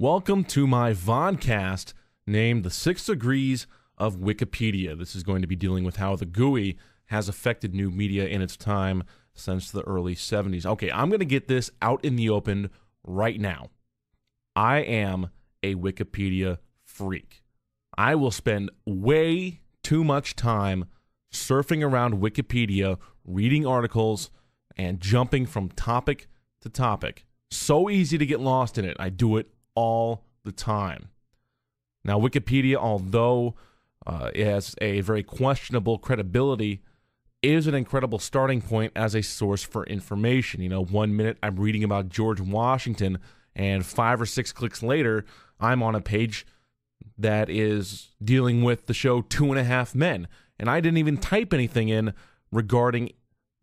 Welcome to my vodcast named The 6 Degrees of Wikipedia. This is going to be dealing with how the GUI has affected new media in its time since the early 70s. Okay, I'm going to get this out in the open right now. I am a Wikipedia freak. I will spend way too much time surfing around Wikipedia, reading articles, and jumping from topic to topic. So easy to get lost in it. I do it all the time. Now, Wikipedia, although it has a very questionable credibility, is an incredible starting point as a source for information. You know, 1 minute I'm reading about George Washington, and 5 or 6 clicks later, I'm on a page that is dealing with the show 2.5 Men. And I didn't even type anything in regarding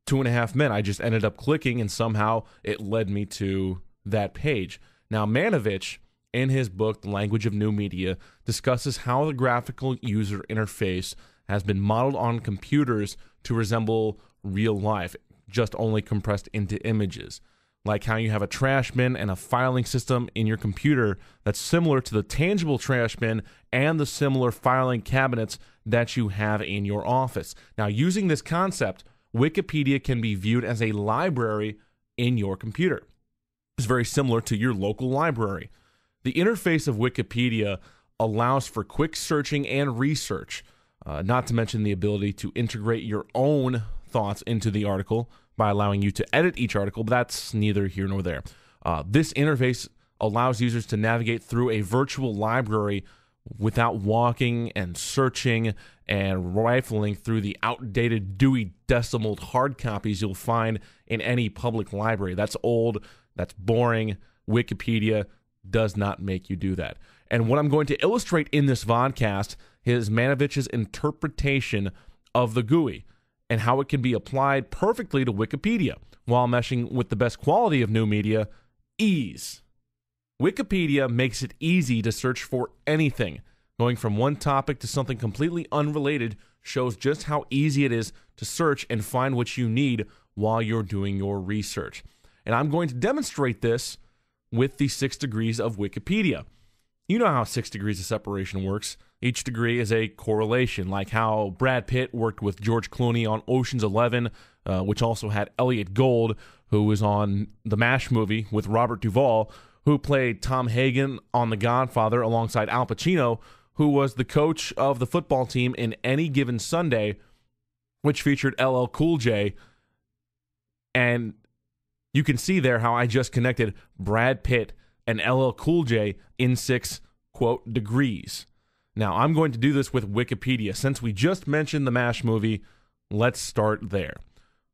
2.5 Men. I just ended up clicking, and somehow it led me to that page. Now, Manovich, in his book, The Language of New Media, discusses how the graphical user interface has been modeled on computers to resemble real life, just only compressed into images. Like how you have a trash bin and a filing system in your computer that's similar to the tangible trash bin and the similar filing cabinets that you have in your office. Now, using this concept, Wikipedia can be viewed as a library in your computer. It's very similar to your local library. The interface of Wikipedia allows for quick searching and research, not to mention the ability to integrate your own thoughts into the article by allowing you to edit each article, but that's neither here nor there. This interface allows users to navigate through a virtual library without walking and searching and rifling through the outdated Dewey Decimal hard copies you'll find in any public library. That's old, that's boring. Wikipedia does not make you do that. And what I'm going to illustrate in this vodcast is Manovich's interpretation of the GUI and how it can be applied perfectly to Wikipedia while meshing with the best quality of new media, ease. Wikipedia makes it easy to search for anything. Going from one topic to something completely unrelated shows just how easy it is to search and find what you need while you're doing your research. And I'm going to demonstrate this with the 6 degrees of Wikipedia. You know how 6 degrees of separation works. Each degree is a correlation, like how Brad Pitt worked with George Clooney on Ocean's 11, which also had Elliot Gould, who was on the MASH movie with Robert Duvall, who played Tom Hagen on The Godfather alongside Al Pacino, who was the coach of the football team in Any Given Sunday, which featured LL Cool J. And you can see there how I just connected Brad Pitt and LL Cool J in 6, quote, degrees. Now, I'm going to do this with Wikipedia. Since we just mentioned the MASH movie, let's start there.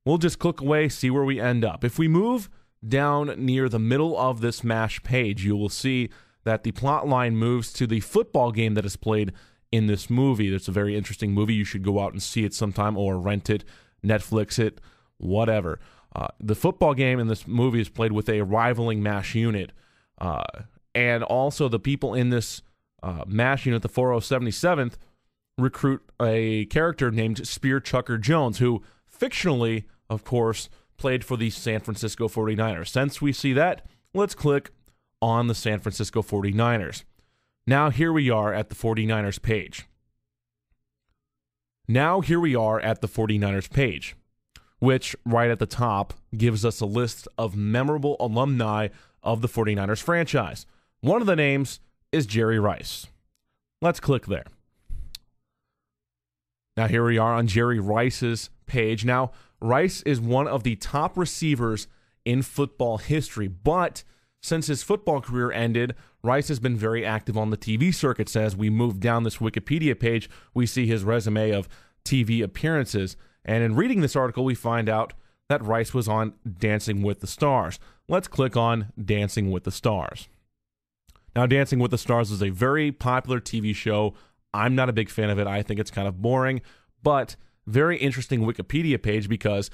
We'll just click away, see where we end up. If we move down near the middle of this MASH page, you will see that the plot line moves to the football game that is played in this movie. It's a very interesting movie. You should go out and see it sometime or rent it, Netflix it, whatever. The football game in this movie is played with a rivaling MASH unit. And also the people in this MASH unit, the 4077th, recruit a character named Spear Chucker Jones, who fictionally, of course, played for the San Francisco 49ers. Since we see that, let's click on the San Francisco 49ers. Now here we are at the 49ers page. Which right at the top gives us a list of memorable alumni of the 49ers franchise. One of the names is Jerry Rice. Let's click there. Now here we are on Jerry Rice's page. Now, Rice is one of the top receivers in football history, but since his football career ended, Rice has been very active on the TV circuit. So as we move down this Wikipedia page, we see his resume of TV appearances. And in reading this article, we find out that Rice was on Dancing with the Stars. Let's click on Dancing with the Stars. Now, Dancing with the Stars is a very popular TV show. I'm not a big fan of it. I think it's kind of boring, but very interesting Wikipedia page because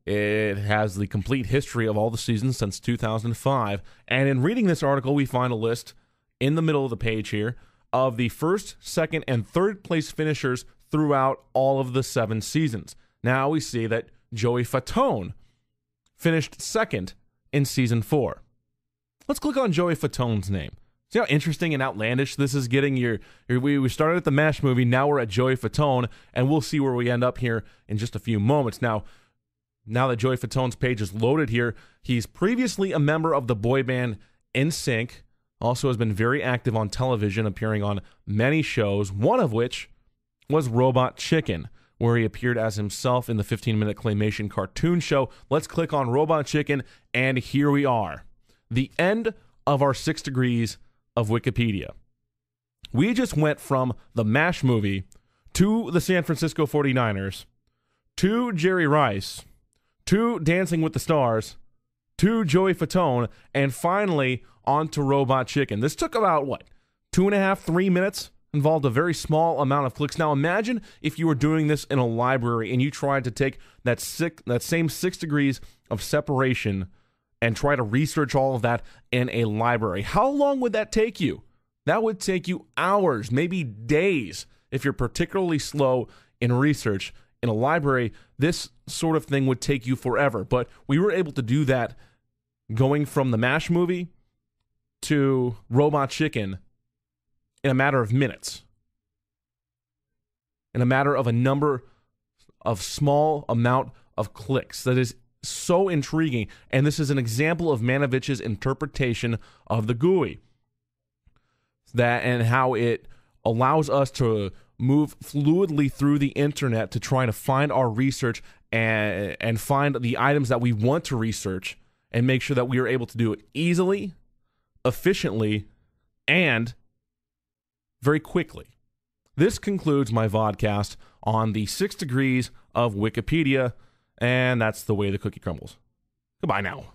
it has the complete history of all the seasons since 2005. And in reading this article, we find a list in the middle of the page here of the first, second, and third place finishers throughout all of the 7 seasons. Now we see that Joey Fatone finished second in season 4. Let's click on Joey Fatone's name. See how interesting and outlandish this is getting? We started at the MASH movie, now we're at Joey Fatone, and we'll see where we end up here in just a few moments. Now that Joey Fatone's page is loaded here, he's previously a member of the boy band NSYNC, also has been very active on television, appearing on many shows, one of which was Robot Chicken, where he appeared as himself in the 15-minute claymation cartoon show. Let's click on Robot Chicken, and here we are. The end of our 6 degrees of Wikipedia. We just went from the MASH movie to the San Francisco 49ers to Jerry Rice to Dancing with the Stars to Joey Fatone, and finally on to Robot Chicken. This took about, 2.5, 3 minutes? Involved a very small amount of clicks. Now imagine if you were doing this in a library and you tried to take that same 6 degrees of separation and try to research all of that in a library. How long would that take you? That would take you hours, maybe days, if you're particularly slow in research. In a library, this sort of thing would take you forever. But we were able to do that going from the MASH movie to Robot Chicken in a matter of minutes. In a matter of a number of small amount of clicks. That is so intriguing. And this is an example of Manovich's interpretation of the GUI. And how it allows us to move fluidly through the internet to try to find our research and find the items that we want to research and make sure that we are able to do it easily, efficiently, and very quickly. This concludes my vodcast on the 6 degrees of Wikipedia, and that's the way the cookie crumbles. Goodbye now.